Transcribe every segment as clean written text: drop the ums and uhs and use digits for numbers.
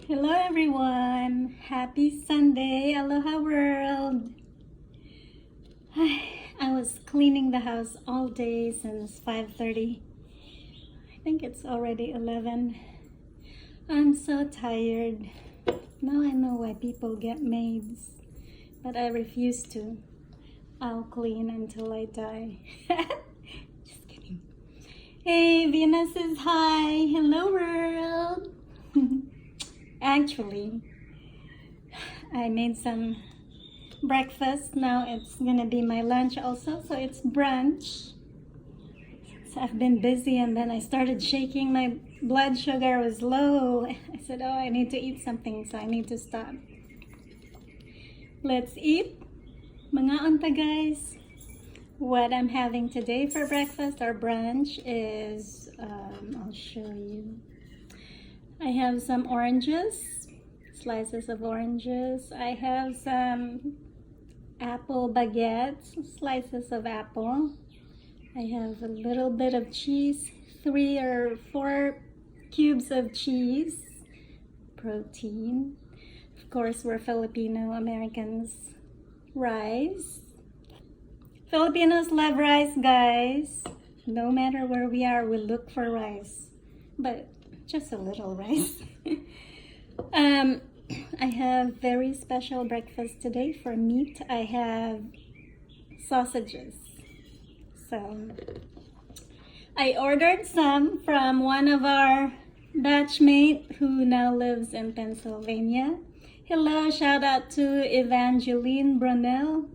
Hello everyone! Happy Sunday! Aloha world! I was cleaning the house all day since 5:30. I think it's already 11. I'm so tired. Now I know why people get maids, but I refuse to. I'll clean until I die. Just kidding. Hey, Venus is hi! Hello world! Actually, I made some breakfast. Now it's gonna be my lunch also, so it's brunch. So I've been busy and then I started shaking. My blood sugar was low. I said, oh, I need to eat something, so I need to stop. Let's eat. Mga unta guys. What I'm having today for breakfast or brunch is, I'll show you. I have some oranges, slices of oranges. I have some apple baguettes, slices of apple. I have a little bit of cheese, 3 or 4 cubes of cheese, protein. Of course, we're Filipino Americans. Rice. Filipinos love rice, guys. No matter where we are, we look for rice. But just a little rice. I have very special breakfast today for meat. I have sausages. So I ordered some from one of our batchmate who now lives in Pennsylvania. Hello, shout out to Evangeline Brunel.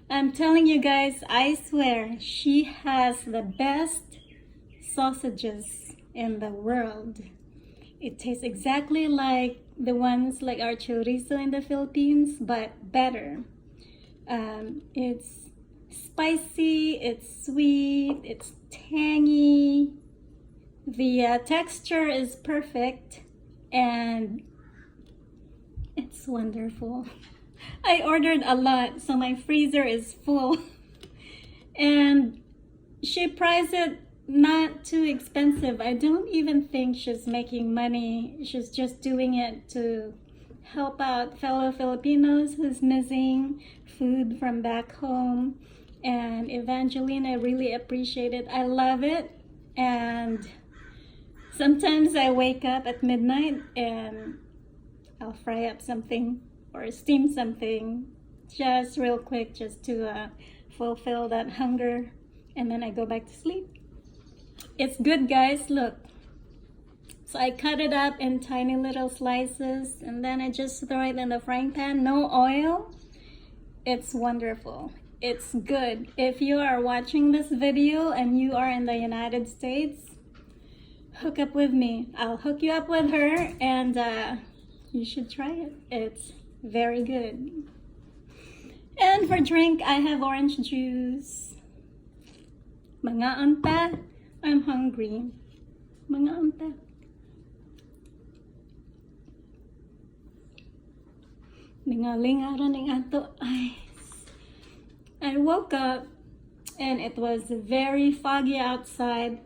I'm telling you guys, I swear, she has the best sausages in the world. It tastes exactly like the ones like our chorizo in the Philippines, but better. It's spicy, it's sweet, it's tangy. The texture is perfect and it's wonderful. I ordered a lot, so my freezer is full. And she priced it not too expensive. I don't even think she's making money. She's just doing it to help out fellow Filipinos who's missing food from back home. And Evangeline, I really appreciate it. I love it. And sometimes I wake up at midnight and I'll fry up something or steam something just real quick just to fulfill that hunger. And then I go back to sleep. It's good, guys. Look. So I cut it up in tiny little slices and then I just throw it in the frying pan. No oil. It's wonderful. It's good. If you are watching this video and you are in the United States, hook up with me. I'll hook you up with her and you should try it. It's very good. And for drink, I have orange juice. Mga unta. I'm hungry. Mga unta. Ningalingaran ning ato. I woke up and it was very foggy outside.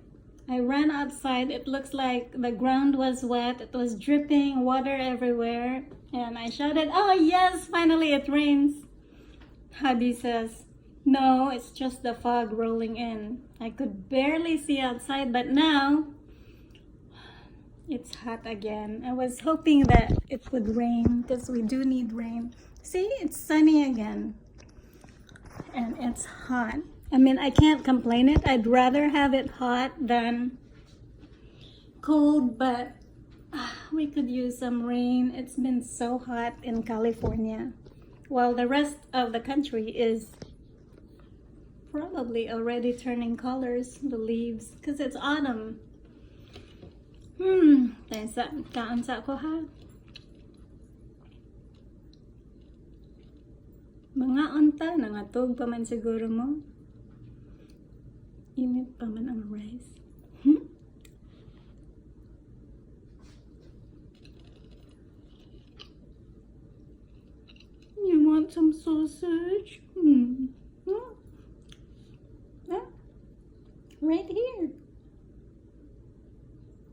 I ran outside. It looks like the ground was wet. It was dripping water everywhere. And I shouted, oh yes, finally it rains. Hubby says, no, it's just the fog rolling in. I could barely see outside, but now it's hot again. I was hoping that it would rain because we do need rain. See, it's sunny again. And it's hot. I mean, I can't complain it. I'd rather have it hot than cold, but we could use some rain. It's been so hot in California, while the rest of the country is probably already turning colors, the leaves, because it's autumn. Kaan sa ko ha. Mga unta, nangatog pa man siguro mo. Init pa man ang rice. You want some sausage? Yeah. Right here.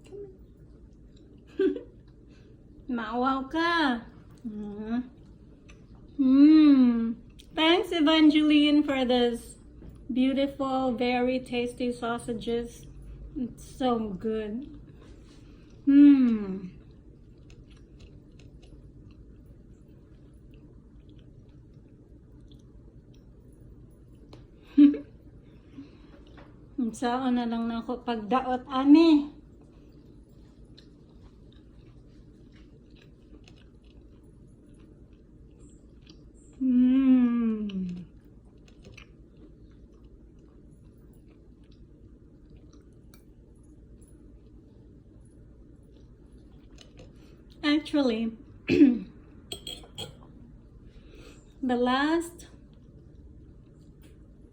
Come on. Maawaw ka. Mm. Thanks, Evangeline, for this beautiful, very tasty sausages. It's so good. Hmm. Saan na lang na ako pagdaot, ani. Hmm. Actually,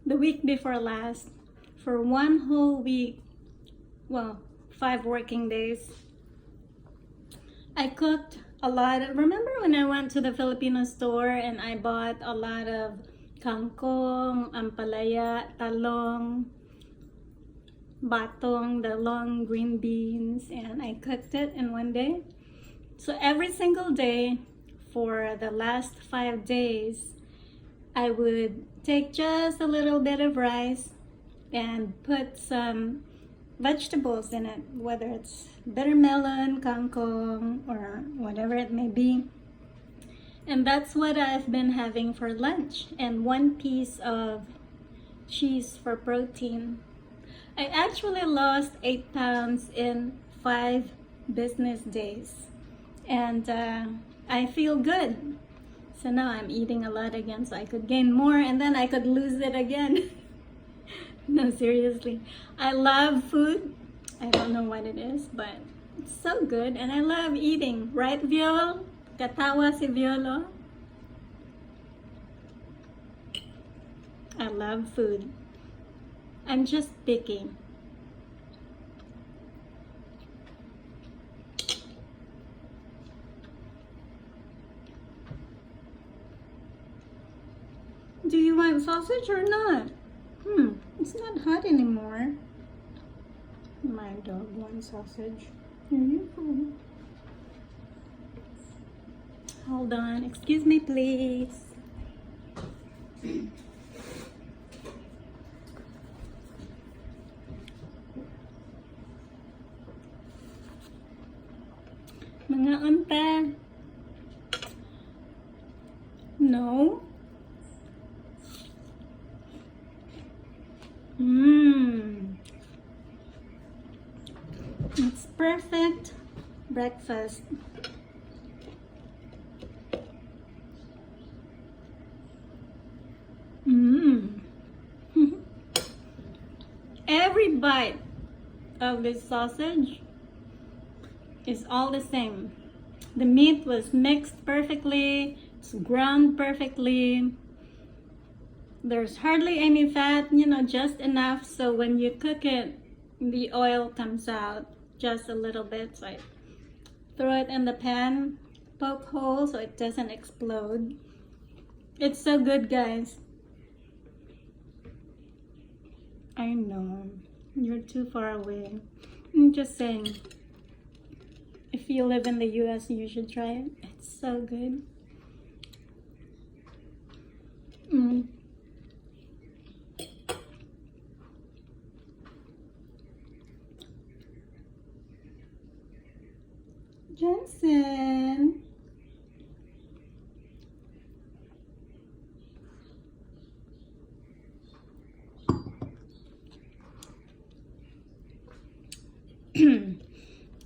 the week before last, for one whole week, well, 5 working days, I cooked a lot. Remember when I went to the Filipino store and I bought a lot of kangkong, ampalaya, talong, batong, the long green beans, and I cooked it in one day. So every single day for the last 5 days, I would take just a little bit of rice and put some vegetables in it, whether it's bitter melon, kangkong, or whatever it may be. And that's what I've been having for lunch, and 1 piece of cheese for protein. I actually lost 8 pounds in 5 business days, and I feel good. So now I'm eating a lot again, so I could gain more and then I could lose it again. No, seriously. I love food. I don't know what it is, but it's so good and I love eating. Right, Viol? Katawa si Violo? I love food. I'm just picky. Do you want sausage or not? It's not hot anymore. My dog wants sausage. Here you go. Hold on. Excuse me, please. Mga unta. No. It's perfect breakfast. Every bite of this sausage is all the same. The meat was mixed perfectly, it's ground perfectly. There's hardly any fat, just enough so when you cook it, the oil comes out just a little bit. So I throw it in the pan, poke hole so it doesn't explode. It's so good, guys. I know, you're too far away. I'm just saying, if you live in the US, you should try it. It's so good. Jensen.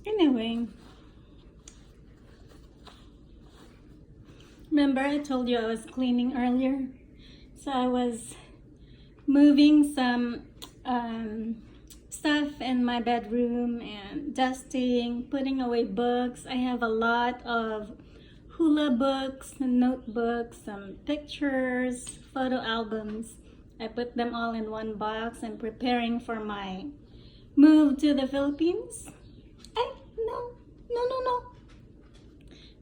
Anyway, remember I told you I was cleaning earlier? So I was moving some stuff in my bedroom and dusting, putting away books. I have a lot of hula books, notebooks, some pictures, photo albums. I put them all in one box and preparing for my move to the Philippines. No.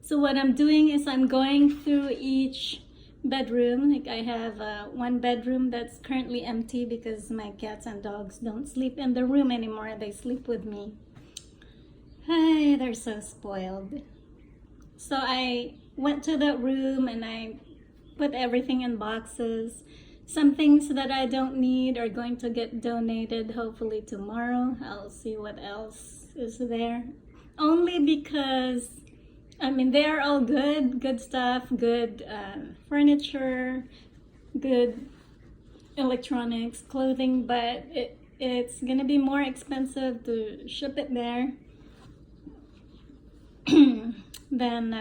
So what I'm doing is I'm going through each bedroom. Like I have one bedroom that's currently empty because my cats and dogs don't sleep in the room anymore. They sleep with me. Hey, they're so spoiled. So I went to that room and I put everything in boxes. Some things that I don't need are going to get donated hopefully tomorrow. I'll see what else is there. Only because, I mean, they're all good stuff, good furniture, good electronics, clothing, but it's gonna be more expensive to ship it there than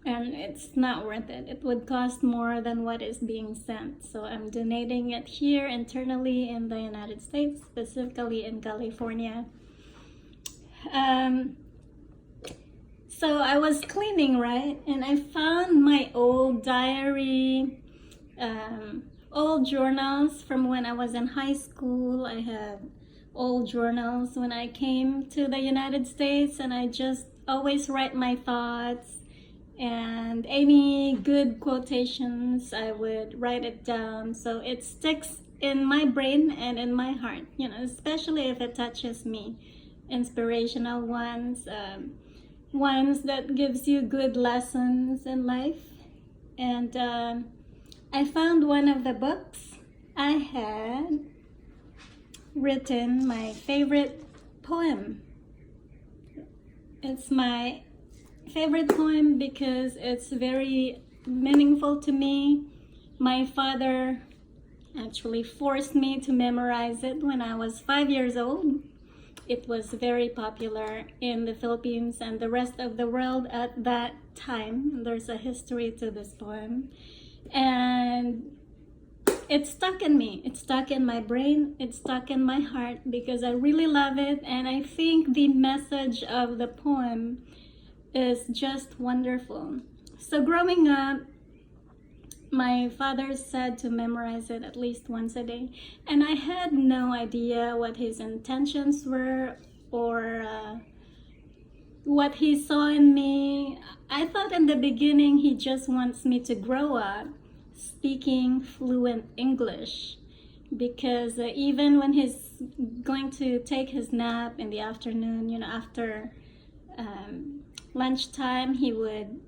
and it's not worth it. It would cost more than what is being sent. So I'm donating it here internally in the United States, specifically in California. So I was cleaning, right? And I found my old diary, old journals from when I was in high school. I have old journals when I came to the United States, and I just always write my thoughts. And any good quotations, I would write it down so it sticks in my brain and in my heart, you know, especially if it touches me. Inspirational ones, ones that gives you good lessons in life. And I found one of the books. I had written my favorite poem. It's my favorite poem because it's very meaningful to me. My father actually forced me to memorize it when I was 5 years old. It was very popular in the Philippines and the rest of the world at that time. There's a history to this poem. And it stuck in me. It stuck in my brain. It stuck in my heart because I really love it. And I think the message of the poem is just wonderful. So growing up, my father said to memorize it at least once a day, and I had no idea what his intentions were or what he saw in me. I thought in the beginning he just wants me to grow up speaking fluent English, because even when he's going to take his nap in the afternoon, you know, after lunchtime, he would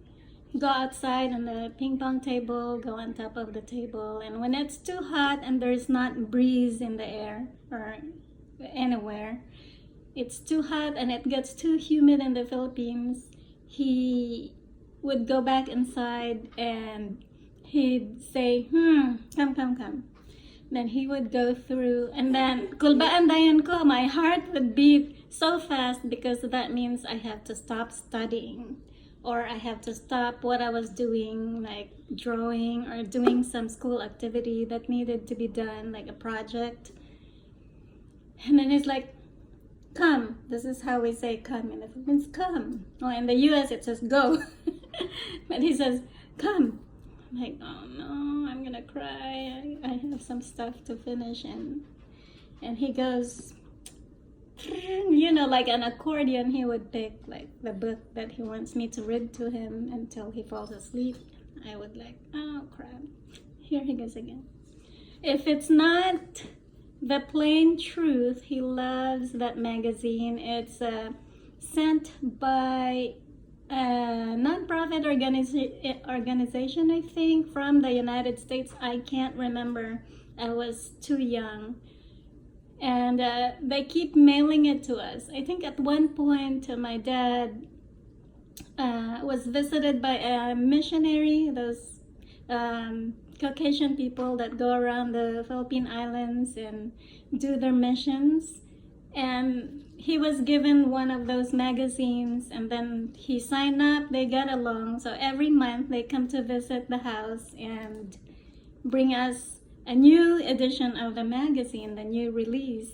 go outside on the ping pong table, go on top of the table, and when it's too hot and there's not breeze in the air or anywhere, it's too hot and it gets too humid in the Philippines, he would go back inside and he'd say, come. Then he would go through, and then kulbaan dayan ko, my heart would beat so fast because that means I have to stop studying, or I have to stop what I was doing, like drawing or doing some school activity that needed to be done, like a project. And then he's like, come. This is how we say come in the Philippines, come. Well, in the US it says go. But he says, come. I'm like, oh no, I'm gonna cry. I have some stuff to finish. And he goes, you know, like an accordion, he would pick like the book that he wants me to read to him until he falls asleep. I would like, oh crap, here he goes again. If it's not The Plain Truth, he loves that magazine. It's sent by a non-profit organization, I think, from the United States. I can't remember. I was too young. And they keep mailing it to us. I think at one point my dad was visited by a missionary, those Caucasian people that go around the Philippine Islands and do their missions. And he was given one of those magazines, and then he signed up, they got along. So every month they come to visit the house and bring us a new edition of the magazine, the new release.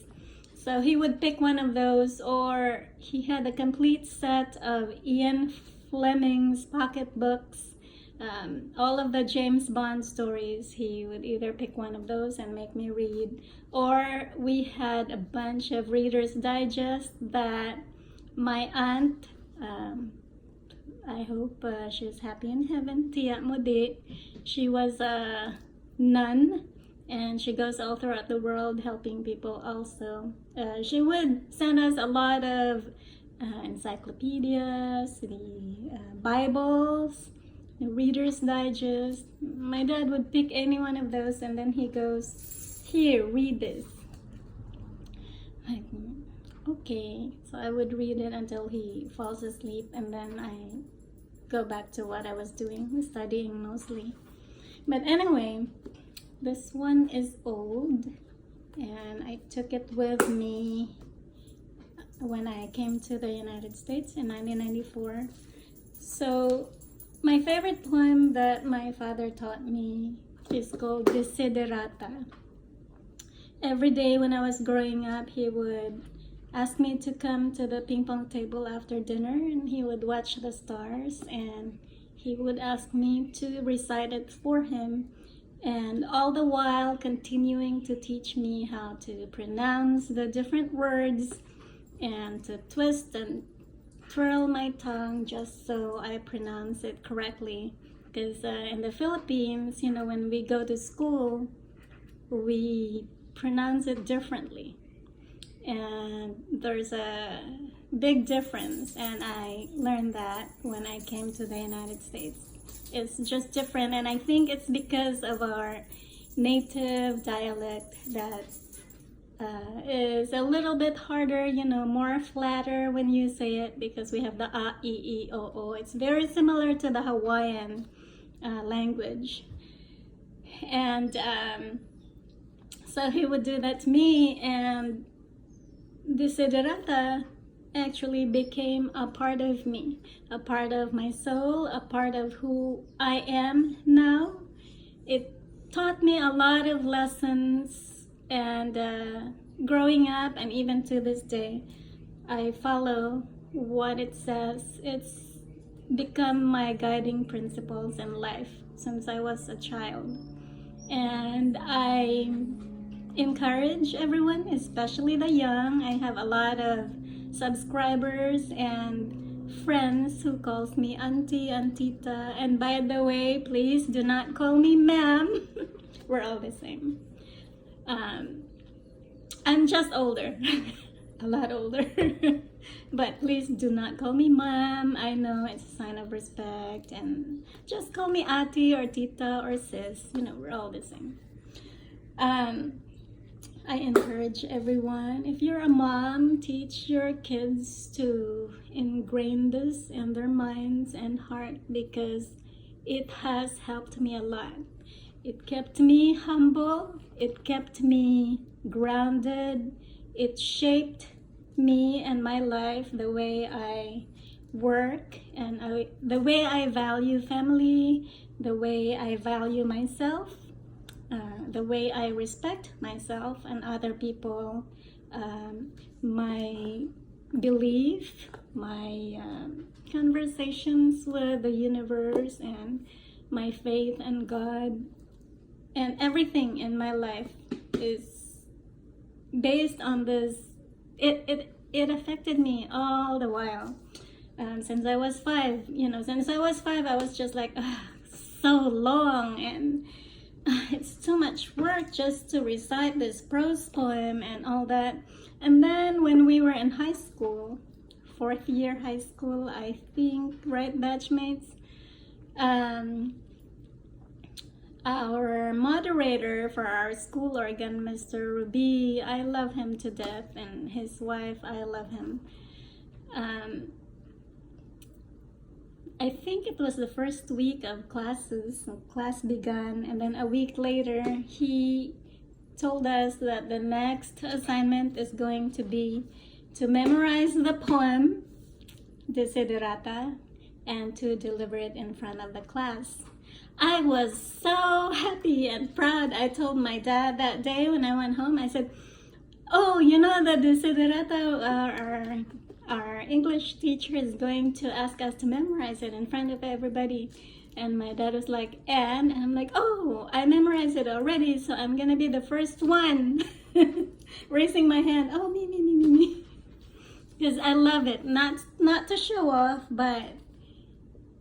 So he would pick one of those, or he had a complete set of Ian Fleming's pocketbooks, all of the James Bond stories. He would either pick one of those and make me read, or we had a bunch of Reader's Digest that my aunt, I hope she's happy in heaven, Tia Mudi, she was a nun, and she goes all throughout the world helping people also. She would send us a lot of encyclopedias, the Bibles, the Reader's Digest. My dad would pick any one of those and then he goes, "Here, read this." Like, okay. So I would read it until he falls asleep and then I go back to what I was doing, studying mostly. But anyway, this one is old and I took it with me when I came to the United States in 1994. So my favorite poem that my father taught me is called Desiderata. Every day when I was growing up, he would ask me to come to the ping pong table after dinner and he would watch the stars and he would ask me to recite it for him, and all the while continuing to teach me how to pronounce the different words and to twist and twirl my tongue just so I pronounce it correctly. Because in the Philippines, you know, when we go to school, we pronounce it differently. And there's a big difference, and I learned that when I came to the United States. It's just different, and I think it's because of our native dialect that is a little bit harder, you know, more flatter when you say it because we have the a, e, o, o. It's very similar to the Hawaiian language. And so he would do that to me, and Desiderata actually became a part of me, a part of my soul, a part of who I am now. It taught me a lot of lessons, and growing up and even to this day, I follow what it says. It's become my guiding principles in life since I was a child. And I encourage everyone, especially the young. I have a lot of subscribers and friends who calls me auntie, antita, and by the way, please do not call me ma'am. We're all the same. I'm just older, a lot older. But please do not call me ma'am. I know it's a sign of respect, and just call me auntie or tita or sis. You know, we're all the same. I encourage everyone, if you're a mom, teach your kids to ingrain this in their minds and heart because it has helped me a lot. It kept me humble, it kept me grounded, it shaped me and my life, the way I work and the way I value family, the way I value myself. The way I respect myself and other people, my belief, my conversations with the universe, and my faith in God, and everything in my life is based on this. It affected me all the while. Since I was 5, I was just like, so long, and it's too much work just to recite this prose poem and all that. And then when we were in high school, 4th year high school, I think, right, batchmates, our moderator for our school organ, Mr. Ruby, I love him to death, and his wife, I love him. I think it was the first week of classes, so class began, and then a week later, he told us that the next assignment is going to be to memorize the poem, Desiderata, and to deliver it in front of the class. I was so happy and proud. I told my dad that day when I went home, I said, "Oh, you know, the Desiderata, our English teacher is going to ask us to memorize it in front of everybody." And my dad was like, and I'm like, "Oh, I memorized it already, so I'm gonna be the first one." Raising my hand, "Oh, me. Because I love it, not to show off, but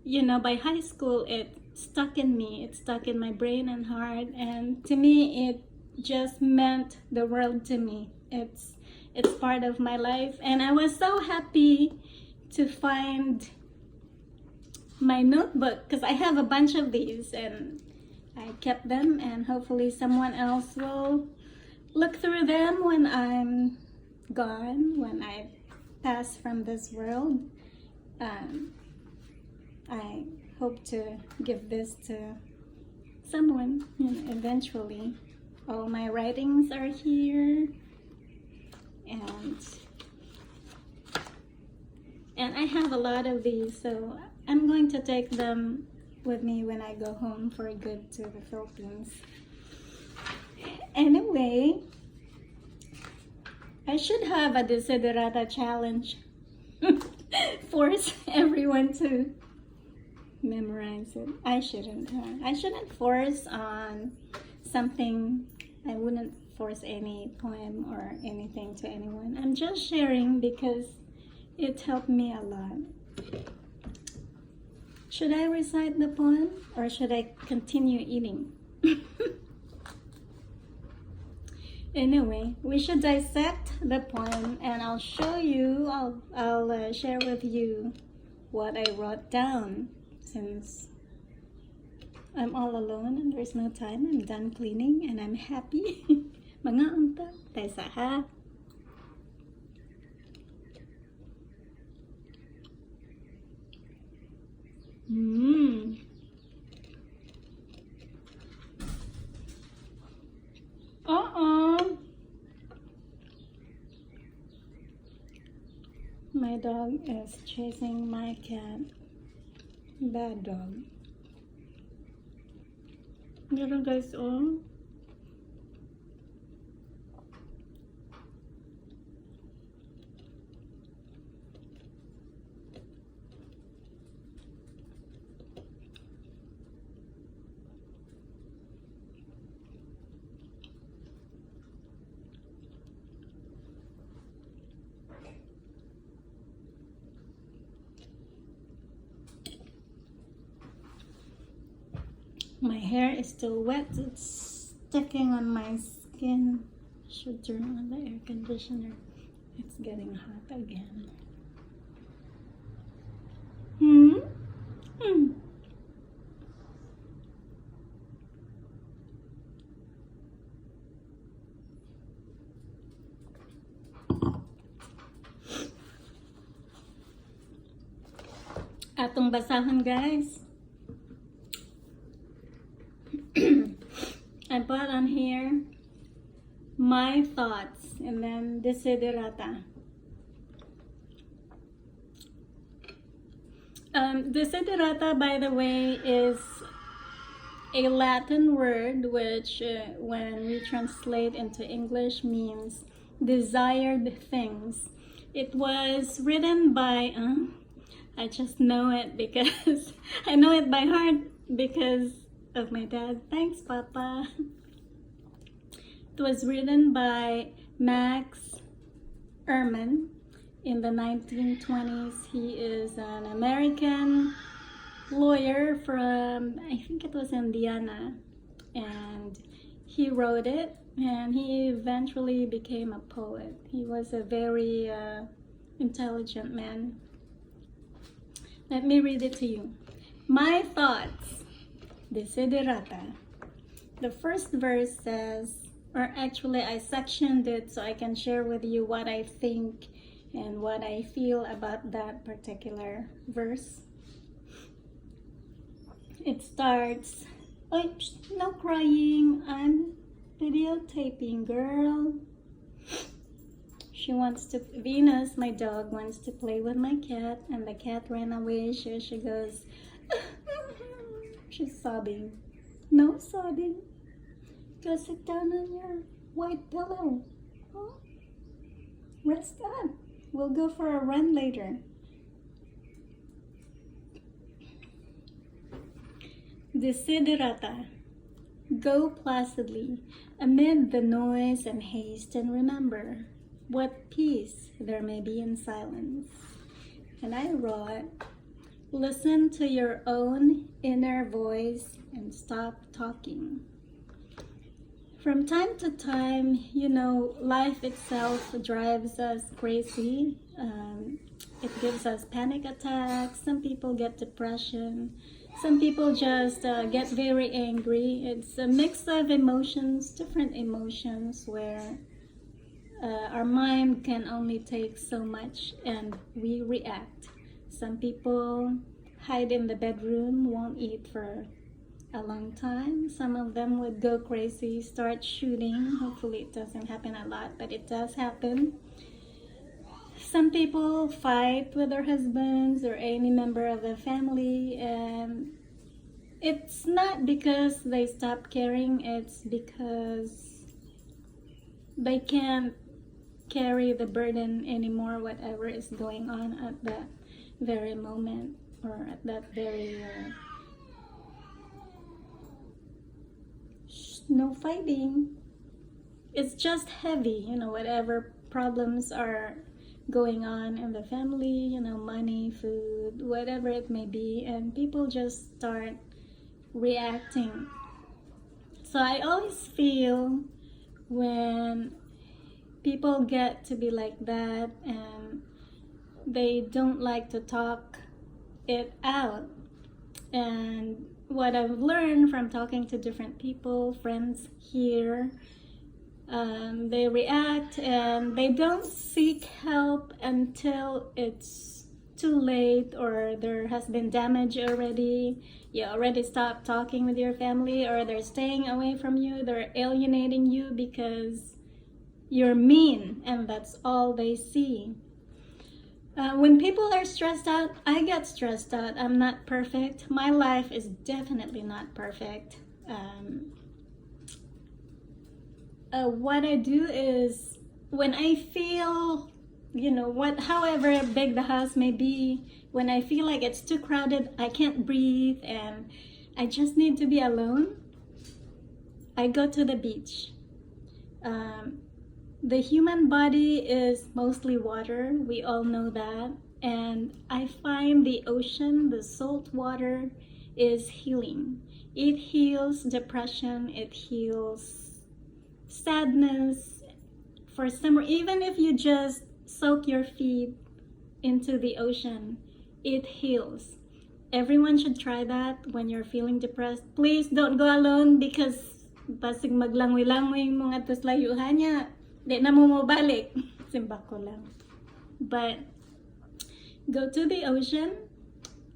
you know, by high school it stuck in me, it stuck in my brain and heart, and to me it just meant the world to me. It's it's part of my life. And I was so happy to find my notebook because I have a bunch of these and I kept them, and hopefully someone else will look through them when I'm gone, when I pass from this world. I hope to give this to someone, eventually. All my writings are here, and I have a lot of these, so I'm going to take them with me when I go home for good to the Philippines. Anyway, I should have a Desiderata challenge. Force everyone to memorize it. I shouldn't force on something. I wouldn't force any poem or anything to anyone. I'm just sharing because it helped me a lot. Should I recite the poem or should I continue eating? Anyway, we should dissect the poem, and I'll show you, I'll share with you what I wrote down, since I'm all alone and there's no time. I'm done cleaning and I'm happy. Mga unta, taysa ha. My dog is chasing my cat. Bad dog. Ganun guys, oh. My hair is still wet. It's sticking on my skin. Should turn on the air conditioner. It's getting hot again. Atong basahon, guys. I put on here my thoughts and then Desiderata. Desiderata, by the way, is a Latin word which, when we translate into English, means desired things. It was written by, I just know it because I know it by heart because of my dad. Thanks, Papa. It was written by Max Ehrman in the 1920s. He is an American lawyer from, I think it was Indiana, and he wrote it, and he eventually became a poet. He was a very intelligent man. Let me read it to you. My thoughts, Desiderata. The first verse says, or actually I sectioned it so I can share with you what I think and what I feel about that particular verse. It starts, oh, no crying, I'm videotaping, girl. She wants to, Venus, my dog, wants to play with my cat, and the cat ran away. She goes, she's sobbing. No sobbing. Go sit down on your white pillow. Huh? Rest up. We'll go for a run later. Desiderata. Go placidly amid the noise and haste, and remember what peace there may be in silence. And I wrote, listen to your own inner voice and stop talking. From time to time, you know, life itself drives us crazy. It gives us panic attacks. Some people get depression. Some people just get very angry. It's a mix of emotions, different emotions, where our mind can only take so much and we react. Some people hide in the bedroom, won't eat for a long time. Some of them would go crazy, start shooting. Hopefully it doesn't happen a lot, but it does happen. Some people fight with their husbands or any member of the family, and it's not because they stop caring, it's because they can't carry the burden anymore, whatever is going on at that very moment or at that very no fighting. It's just heavy, you know, whatever problems are going on in the family, you know, money, food, whatever it may be, and people just start reacting. So I always feel when people get to be like that and they don't like to talk it out. And what I've learned from talking to different people, friends here, they react and they don't seek help until it's too late or there has been damage already. You already stopped talking with your family, or they're staying away from you, they're alienating you because you're mean, and that's all they see. When people are stressed out, I get stressed out. I'm not perfect. My life is definitely not perfect. What I do is when I feel, you know, however big the house may be, when I feel like it's too crowded, I can't breathe, and I just need to be alone, I go to the beach. The human body is mostly water, we all know that, and I find the ocean, the salt water, is healing. It heals depression, it heals sadness. For some, even if you just soak your feet into the ocean, it heals. Everyone should try that when you're feeling depressed. Please don't go alone, because basig maglangoy-langoy mga tos layuhan niya. Di na mo mabalik. Simba ko lang. But go to the ocean,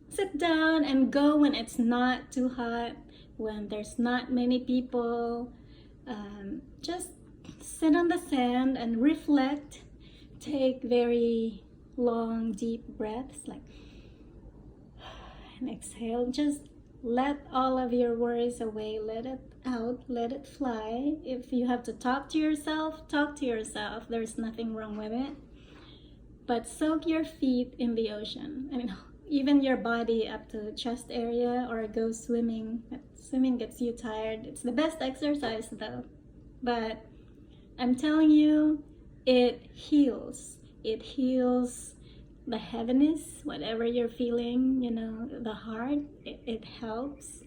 sit down and go when it's not too hot, when there's not many people. Just sit on the sand and reflect. Take very long, deep breaths, like, and exhale. Just let all of your worries away. Let it out, let it fly. If you have to talk to yourself, talk to yourself. There's nothing wrong with it. But soak your feet in the ocean. I mean, even your body up to chest area, or go swimming. Swimming gets you tired. It's the best exercise though. But I'm telling you, it heals. It heals the heaviness, whatever you're feeling, you know, the heart, it helps.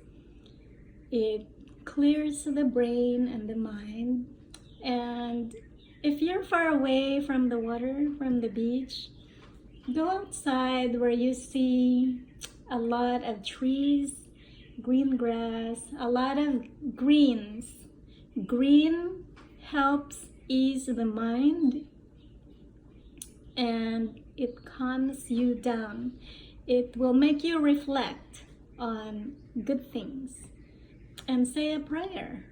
It clears the brain and the mind. And if you're far away from the water, from the beach, go outside where you see a lot of trees, green grass, a lot of greens. Green helps ease the mind, and it calms you down. It will make you reflect on good things and say a prayer.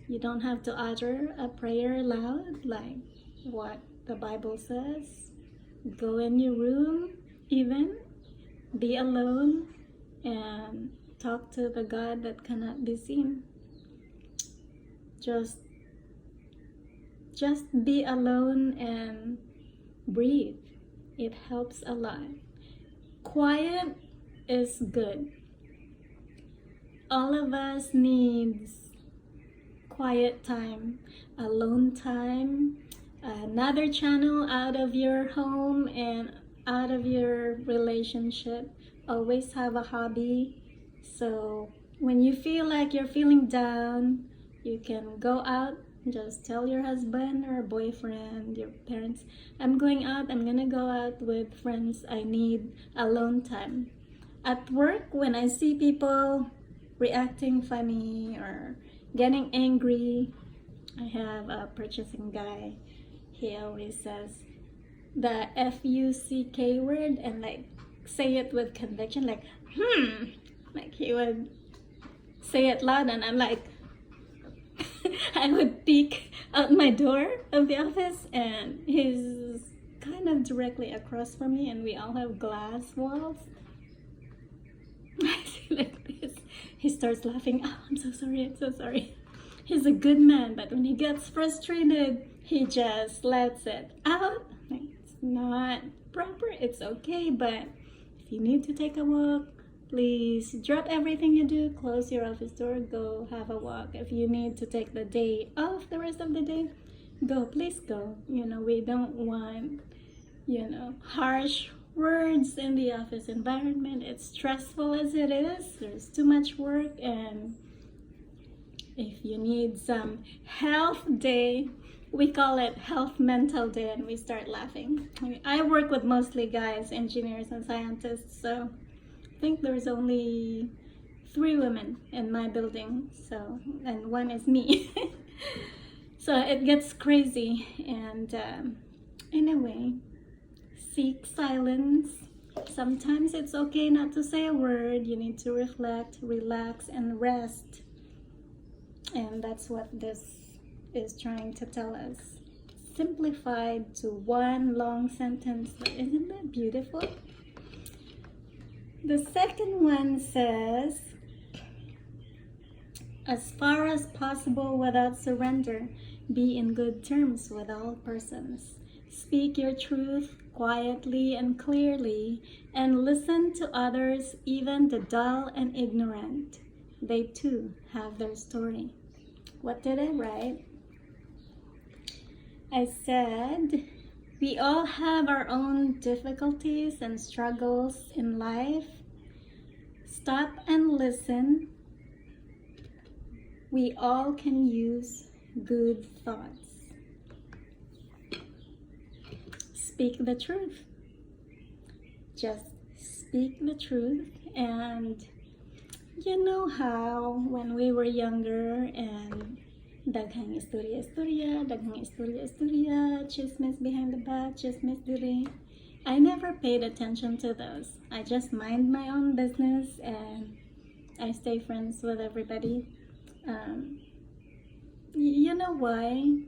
You don't have to utter a prayer loud like what the Bible says. Go in your room, even be alone, and talk to the God that cannot be seen. Just be alone and breathe. It helps a lot. Quiet is good. All of us needs quiet time, alone time, another channel out of your home and out of your relationship. Always have a hobby. So when you feel like you're feeling down, You can go out, just tell your husband or boyfriend, your parents, I'm going out, I'm gonna go out with friends, I need alone time. At work, when I see people reacting funny or getting angry, I have a purchasing guy. He always says the F-U-C-K word and like say it with conviction, like, like he would say it loud and I'm like, I would peek out my door of the office and he's kind of directly across from me and we all have glass walls. I see like this. He starts laughing. Oh, I'm so sorry, I'm so sorry. He's a good man, but when he gets frustrated, he just lets it out. It's not proper, it's okay, but if you need to take a walk, please drop everything you do, close your office door, go have a walk. If you need to take the day off, the rest of the day, go, please go. We don't want, harsh words in the office environment. It's stressful as it is. There's too much work, and if you need some health day, we call it health mental day, and we start laughing. I work with mostly guys, engineers and scientists, so I think there's only 3 women in my building, and 1 is me. So it gets crazy, and anyway, seek silence. Sometimes it's okay not to say a word. You need to reflect, relax, and rest. And that's what this is trying to tell us. Simplified to one long sentence. Isn't that beautiful? The second one says, as far as possible without surrender, be in good terms with all persons. Speak your truth quietly and clearly, and listen to others, even the dull and ignorant. They too have their story. What did I write? I said, we all have our own difficulties and struggles in life. Stop and listen. We all can use good thoughts. Speak the truth. Just speak the truth. And you know how when we were younger and daghang istorya, chismes behind the back, chismes diri. I never paid attention to those. I just mind my own business and I stay friends with everybody. You know why?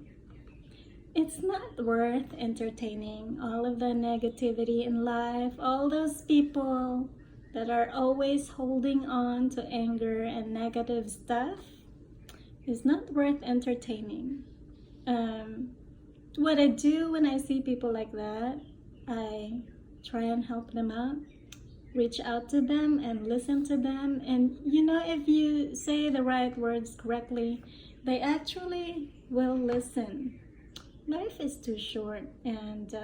It's not worth entertaining all of the negativity in life, all those people that are always holding on to anger and negative stuff. It's not worth entertaining. What I do when I see people like that, I try and help them out, reach out to them and listen to them. And if you say the right words correctly, they actually will listen. Life is too short, and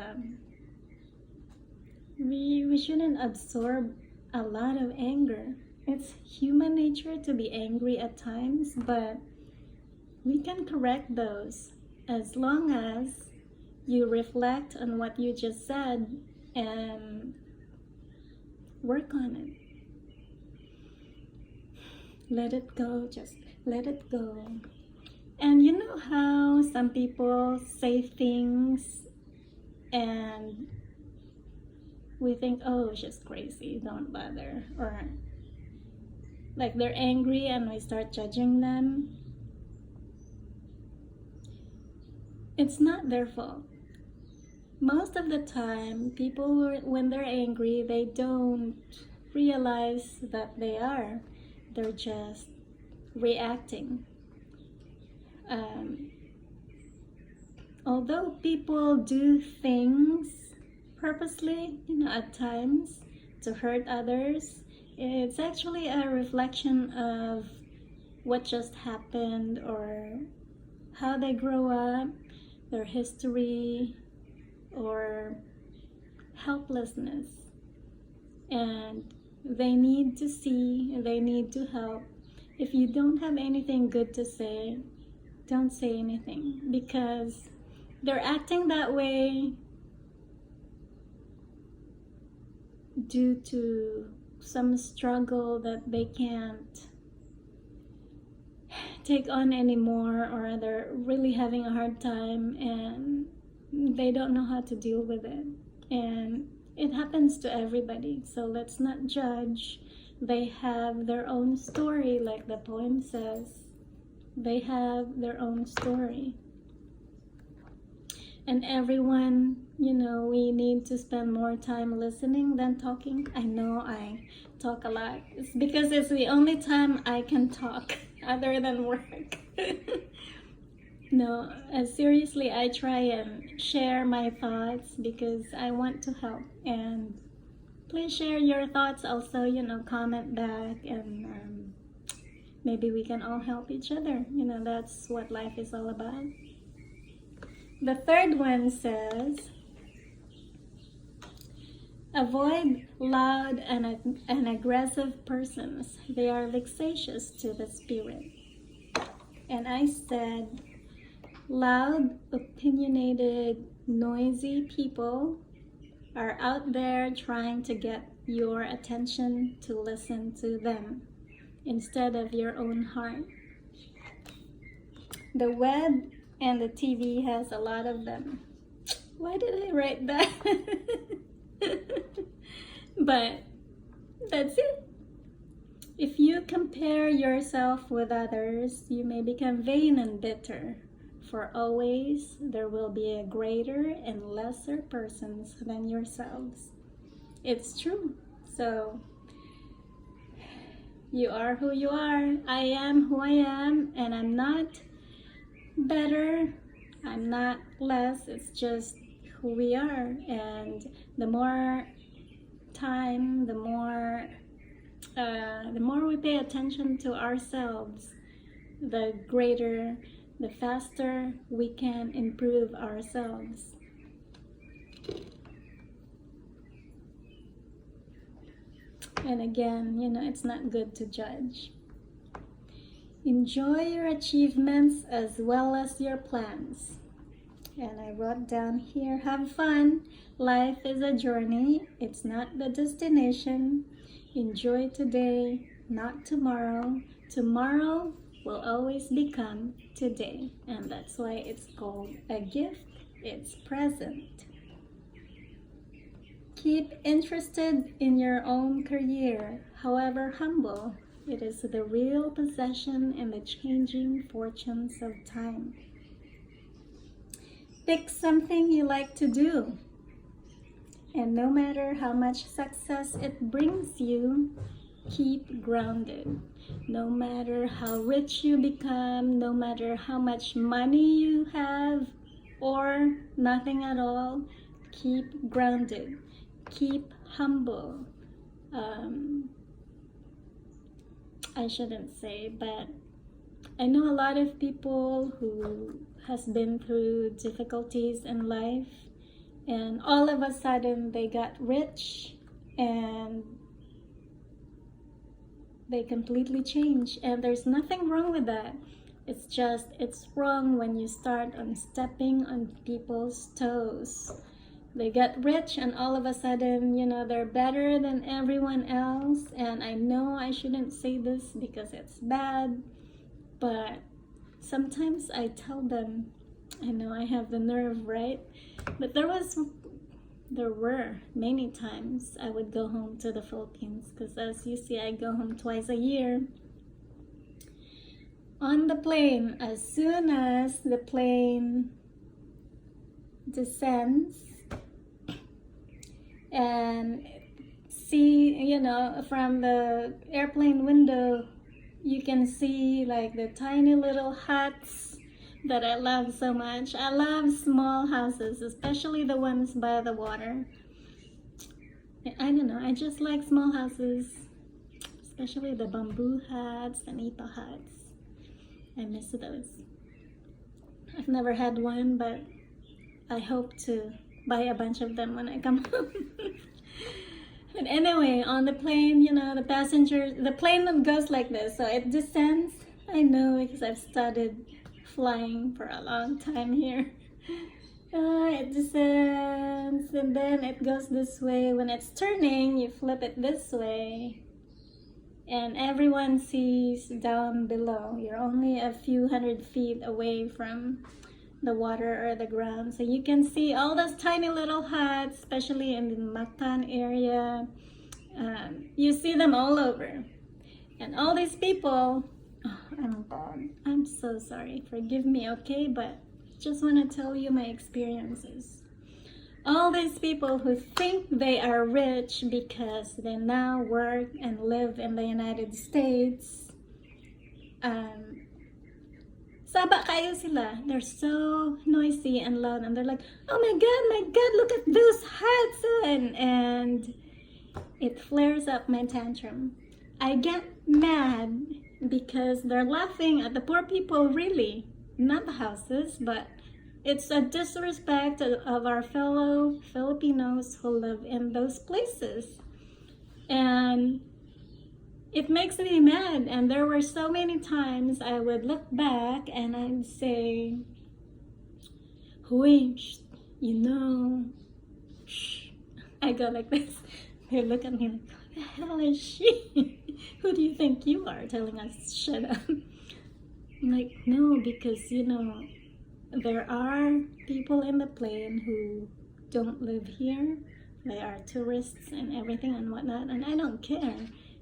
we shouldn't absorb a lot of anger. It's human nature to be angry at times, but we can correct those as long as you reflect on what you just said and work on it. Let it go, just let it go. And you know how some people say things and we think, oh, she's crazy, don't bother. Or like they're angry and we start judging them. It's not their fault. Most of the time, people, when they're angry, they don't realize that they are. They're just reacting. Although people do things purposely, at times to hurt others, it's actually a reflection of what just happened or how they grow up, their history, or helplessness. And they need to see, they need to help. If you don't have anything good to say, don't say anything, because they're acting that way due to some struggle that they can't take on anymore, or they're really having a hard time and they don't know how to deal with it. And it happens to everybody, so let's not judge. They have their own story, like the poem says. They have their own story. And everyone, we need to spend more time listening than talking. I know I talk a lot. It's because it's the only time I can talk other than work. No, seriously, I try and share my thoughts because I want to help. And please share your thoughts also, comment back, and maybe we can all help each other. That's what life is all about. The third one says, avoid loud and aggressive persons. They are vexatious to the spirit. And I said, loud, opinionated, noisy people are out there trying to get your attention to listen to them instead of your own heart. The web and the TV has a lot of them. Why did I write that? But that's it. If you compare yourself with others, you may become vain and bitter. For always there will be a greater and lesser persons than yourselves. It's true. So you are who you are. I am who I am, and I'm not better, I'm not less. It's just who we are. And the more time, the more we pay attention to ourselves, the greater, the faster we can improve ourselves. And again, it's not good to judge. Enjoy your achievements as well as your plans. And I wrote down here, have fun. Life is a journey. It's not the destination. Enjoy today, not tomorrow. Tomorrow will always become today. And that's why it's called a gift. It's present. Keep interested in your own career, however humble. It is the real possession in the changing fortunes of time. Pick something you like to do. And no matter how much success it brings you, keep grounded. No matter how rich you become, no matter how much money you have, or nothing at all, keep grounded. Keep humble. I shouldn't say, but I know a lot of people who has been through difficulties in life, and all of a sudden they got rich and they completely change. And there's nothing wrong with that. It's just, it's wrong when you start on stepping on people's toes. They get rich and all of a sudden, they're better than everyone else. And I know I shouldn't say this because it's bad, but sometimes I tell them, I know I have the nerve, right? But there were many times I would go home to the Philippines, because as you see, I go home twice a year. On the plane, as soon as the plane descends, and see, from the airplane window, you can see like the tiny little huts that I love so much. I love small houses, especially the ones by the water. I don't know, I just like small houses, especially the bamboo huts and ipa huts. I miss those. I've never had one, but I hope to buy a bunch of them when I come home. But anyway, on the plane, the plane goes like this. So it descends. I know because I've studied flying for a long time here. It descends and then it goes this way. When it's turning, you flip it this way. And everyone sees down below. You're only a few hundred feet away from the water or the ground. So you can see all those tiny little huts, especially in the Mactan area. You see them all over. And all these people, I'm so sorry. Forgive me, okay? But just want to tell you my experiences. All these people who think they are rich because they now work and live in the United States, saba kayo sila. They're so noisy and loud, and they're like, oh my God, look at those hats, and it flares up my tantrum. I get mad because they're laughing at the poor people, really, not the houses, but it's a disrespect of our fellow Filipinos who live in those places. And it makes me mad. And there were so many times I would look back and I'd say, Huy, you know, shh. I go like this. They look at me like, who the hell is she? Who do you think you are telling us shut up? I'm like, no, because you know, there are people in the plane who don't live here. They are tourists and everything and whatnot, and I don't care.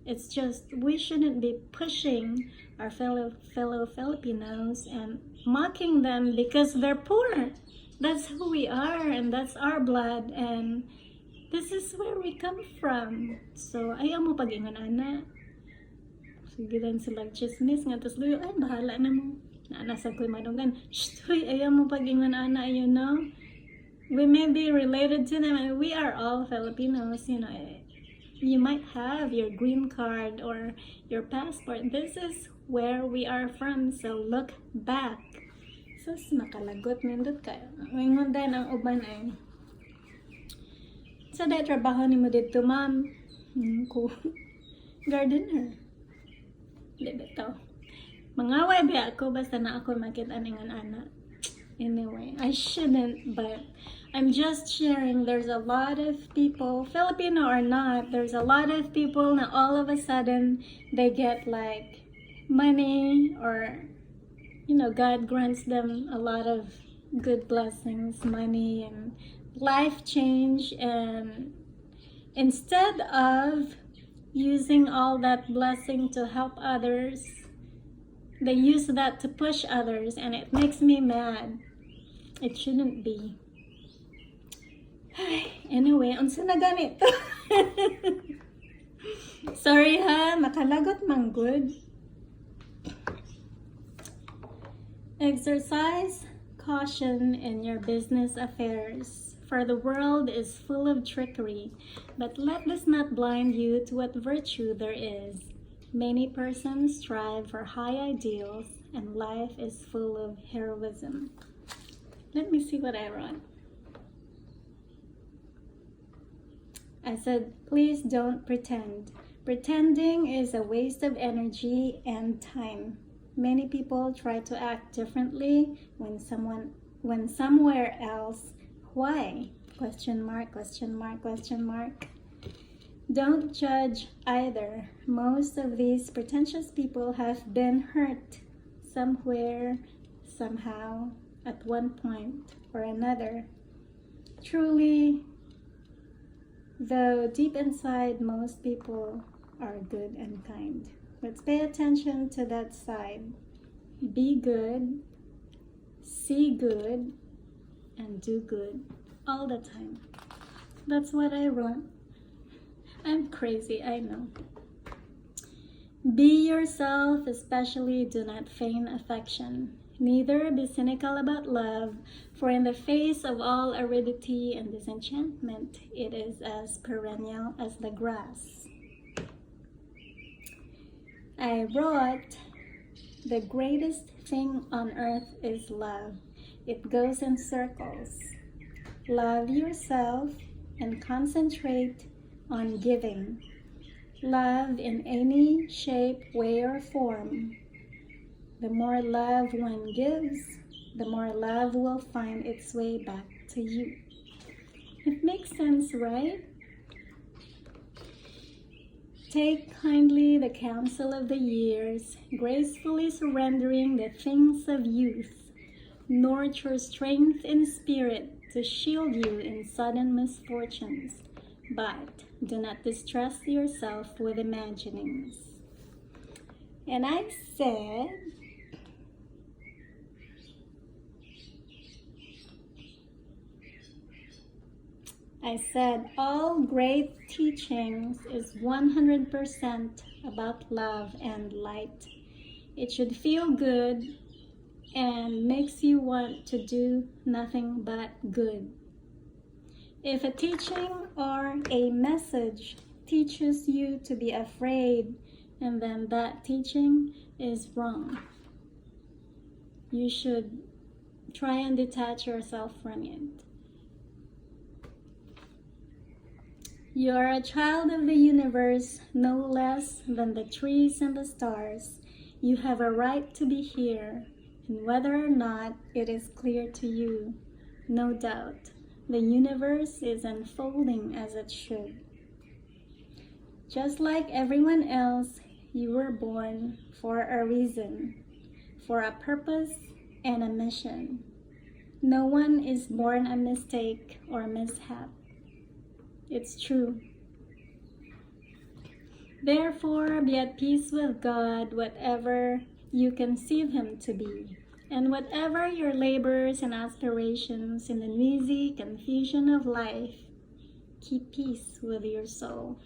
It's just we shouldn't be pushing our fellow Filipinos and mocking them because they're poor. That's who we are, and that's our blood, and this is where we come from. So ayaw mo pag-ingon ana. Sige lang sila chismis nga tas luyo ay bahala na mo. Nasa ko'y madunggan, shh, huy, ayaw mo pag-ingon ana, you know? We may be related to them, and we are all Filipinos, you know. You might have your green card or your passport. This is where we are from, so look back. Sus, makalagot, nindot kayo. Ingon din ang uban ay, sa day trabaho ni mo dito, ma'am? Ko, gardener. Dito. Mangaway ba ako basta na ako makita ningan ana. Anyway, I shouldn't, but I'm just sharing. There's a lot of people, Filipino or not, there's a lot of people na all of a sudden they get like money, or you know, God grants them a lot of good blessings, money and life change, and instead of using all that blessing to help others, they use that to push others, and it makes me mad. It shouldn't be. Anyway, unsa na ganito? Sorry ha, makalagot man good. Exercise caution in your business affairs, for the world is full of trickery, but let this not blind you to what virtue there is. Many persons strive for high ideals, and life is full of heroism. Let me see what I wrote. I said, please don't pretend. Pretending is a waste of energy and time. Many people try to act differently when somewhere else. Why? Question mark, question mark, question mark. Don't judge either. Most of these pretentious people have been hurt somewhere, somehow, at one point or another. Truly, though deep inside, most people are good and kind. Let's pay attention to that side. Be good, see good, and do good all the time. That's what I wrote. I'm crazy, I know. Be yourself, especially do not feign affection. Neither be cynical about love, for in the face of all aridity and disenchantment, it is as perennial as the grass. I wrote, the greatest thing on earth is love. It goes in circles. Love yourself and concentrate on giving. Love in any shape, way, or form. The more love one gives, the more love will find its way back to you. It makes sense, right? Take kindly the counsel of the years, gracefully surrendering the things of youth. Nurture strength in spirit to shield you in sudden misfortunes, but do not distress yourself with imaginings. And I said all great teachings is 100% about love and light. It should feel good and makes you want to do nothing but good. If a teaching or a message teaches you to be afraid, and then that teaching is wrong, you should try and detach yourself from it. You are a child of the universe, no less than the trees and the stars. You have a right to be here, and whether or not it is clear to you, no doubt, the universe is unfolding as it should. Just like everyone else, you were born for a reason, for a purpose and a mission. No one is born a mistake or mishap. It's true. Therefore, be at peace with God, whatever you conceive Him to be, and whatever your labors and aspirations in the noisy confusion of life, keep peace with your soul.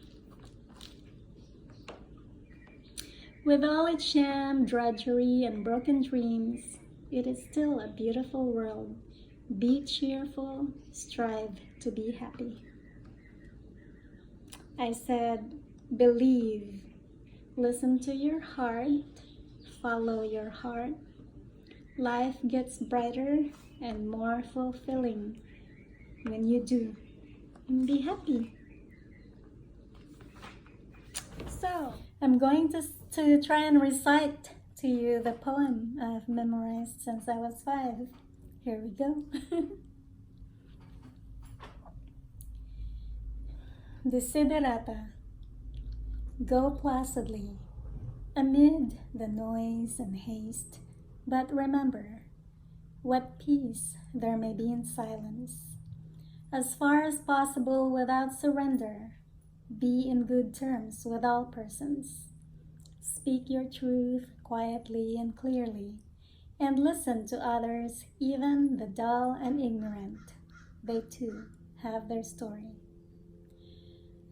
With all its sham, drudgery, and broken dreams, it is still a beautiful world. Be cheerful, strive to be happy. I said, believe, listen to your heart, follow your heart. Life gets brighter and more fulfilling when you do. And be happy. So, I'm going to try and recite to you the poem I've memorized since I was 5. Here we go. Desiderata. Go placidly amid the noise and haste, but remember what peace there may be in silence. As far as possible without surrender, be in good terms with all persons. Speak your truth quietly and clearly, and listen to others, even the dull and ignorant. They too have their story.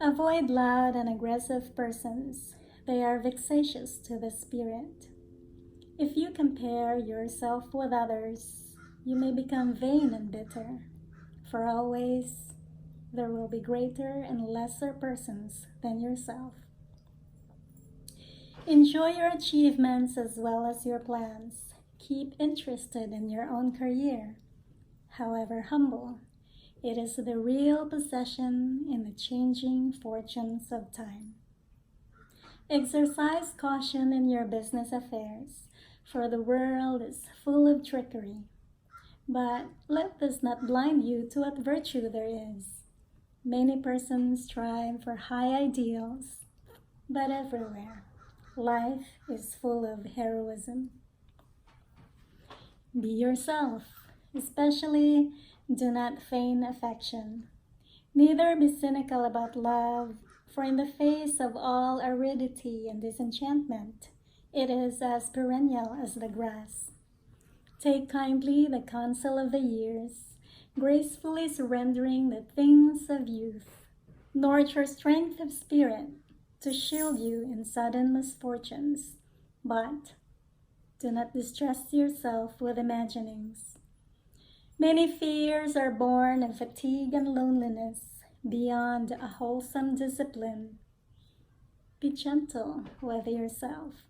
Avoid loud and aggressive persons. They are vexatious to the spirit. If you compare yourself with others, you may become vain and bitter, for always there will be greater and lesser persons than yourself. Enjoy your achievements as well as your plans. Keep interested in your own career. However humble, it is the real possession in the changing fortunes of time. Exercise caution in your business affairs, for the world is full of trickery. But let this not blind you to what virtue there is. Many persons strive for high ideals, but everywhere, life is full of heroism. Be yourself, especially do not feign affection. Neither be cynical about love, for in the face of all aridity and disenchantment, it is as perennial as the grass. Take kindly the counsel of the years, gracefully surrendering the things of youth. Nurture strength of spirit to shield you in sudden misfortunes, but do not distress yourself with imaginings. Many fears are born of fatigue and loneliness beyond a wholesome discipline. Be gentle with yourself.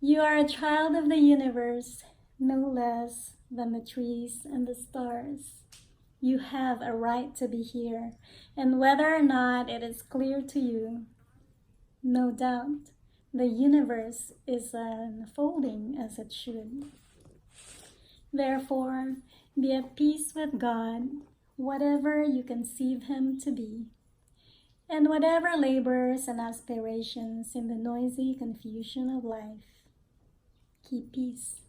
You are a child of the universe, no less than the trees and the stars. You have a right to be here, and whether or not it is clear to you, no doubt, The universe is unfolding as it should. Therefore, be at peace with God, whatever you conceive Him to be, and whatever labors and aspirations in the noisy confusion of life. Keep peace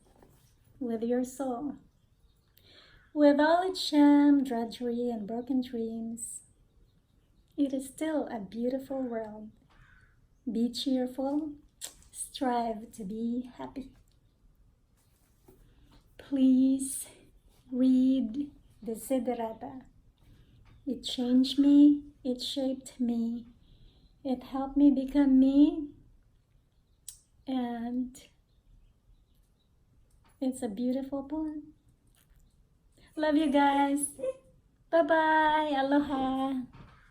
with your soul. With all its sham, drudgery, and broken dreams, it is still a beautiful world. Be cheerful, strive to be happy. Please read Desiderata. It changed me, it shaped me, it helped me become me, and it's a beautiful poem. Love you guys. Bye-bye. Aloha.